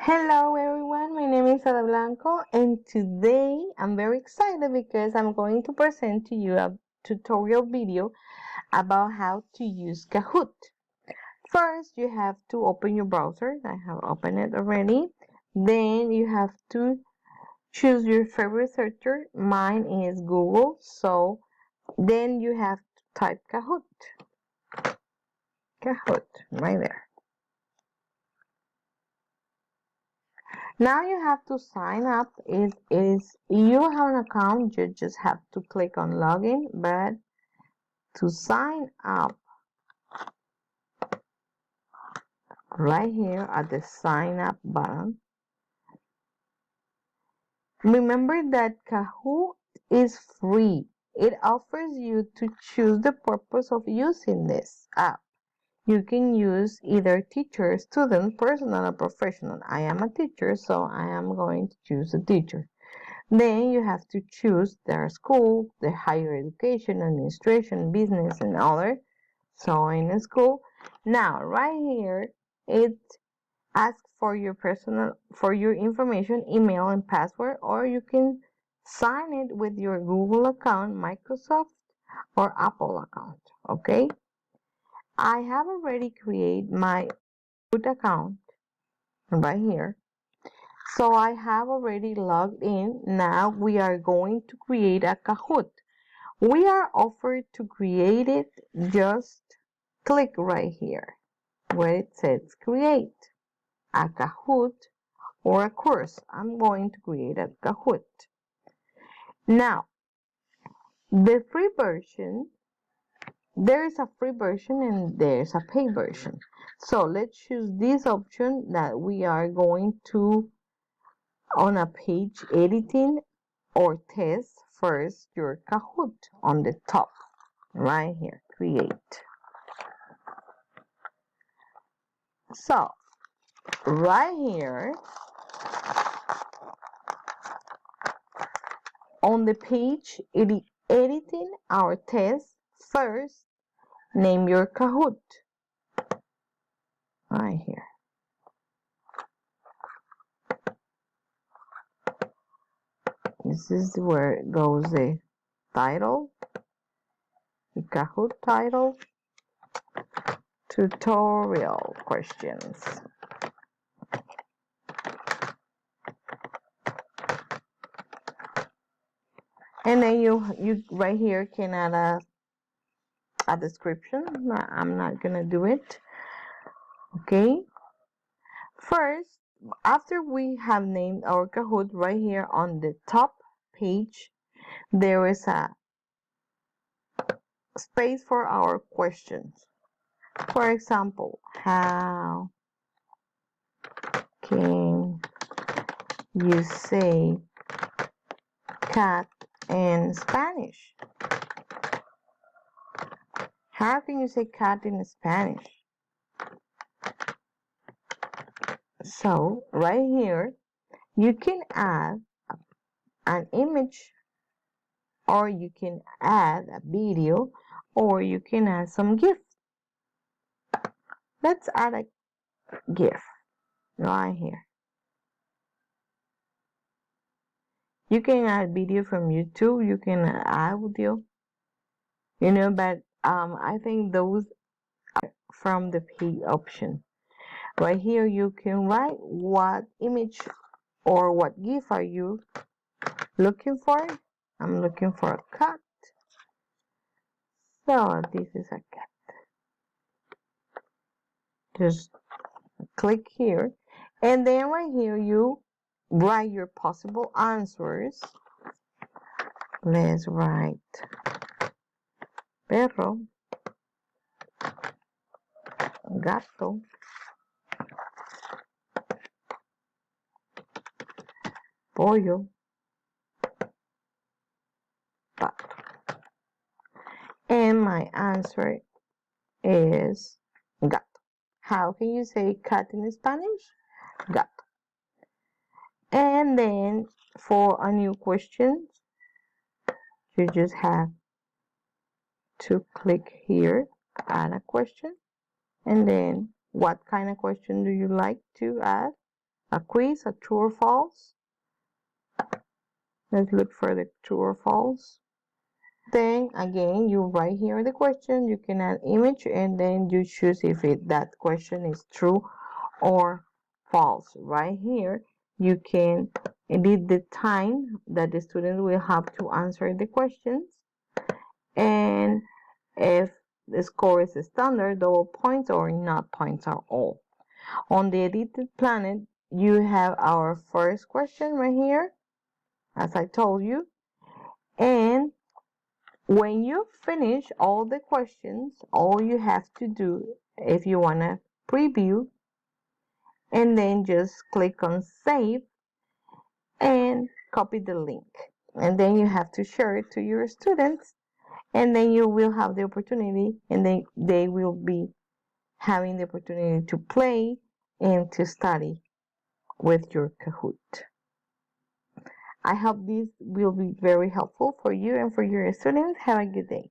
Hello everyone, my name is Ada Blanco and today I'm very excited because I'm going to present to you a tutorial video about how to use Kahoot. First, you have to open your browser. I have opened it already. Then you have to choose your favorite searcher. Mine is Google, so then you have to type Kahoot. Kahoot, right there. Now you have to sign up. If you have an account, you just have to click on login. But to sign up, right here at the sign up button, remember that Kahoot is free. It offers you to choose the purpose of using this app. You can use either teacher, student, personal, or professional. I am a teacher, so I am going to choose a teacher. Then you have to choose their school, the higher education, administration, business, and other. So in a school. Now, right here, it asks for your information, email, and password, or you can sign it with your Google account, Microsoft, or Apple account. Okay. I have already created my root account right here. So I have already logged in. Now we are going to create a Kahoot. We are offered to create it. Just click right here where it says create a Kahoot or a course. I'm going to create a Kahoot. Now, the free version, there's a free version and there's a paid version. So let's choose this option that we are going to on a page editing or test first your Kahoot on the top right here, create. So right here on the page editing our test, first name your Kahoot right here. This is where goes the title, the Kahoot title, tutorial questions. And then you right here can add a description. I'm not gonna do it. Okay. First, after we have named our Kahoot, right here on the top page, there is a space for our questions. For example, how can you say cat in Spanish? How can you say cat in Spanish? So right here, you can add an image, or you can add a video, or you can add some GIF. Let's add a GIF right here. You can add video from YouTube, you can add audio, but I think those are from the paid option. Right here, you can write what image or what GIF are you looking for. I'm looking for a cat. So this is a cat. Just click here. And then right here, you write your possible answers. Let's write perro, gato, pollo, pato. And my answer is gato. How can you say cat in Spanish? Gato. And then for a new question, you just have to click here, add a question, and then what kind of question do you like to add? a quiz, a true or false. Let's look for the true or false. Then again, you write here the question, you can add image, and then you choose if that question is true or false. Right here, you can edit the time that the student will have to answer the questions. And if the score is standard, double points or not points are all. On the edited planet, you have our first question right here, as I told you. And when you finish all the questions, all you have to do, if you want to preview, and then just click on save and copy the link. And then you have to share it to your students, and then you will have the opportunity, and they will be having the opportunity to play and to study with your Kahoot. I hope this will be very helpful for you and for your students. Have a good day.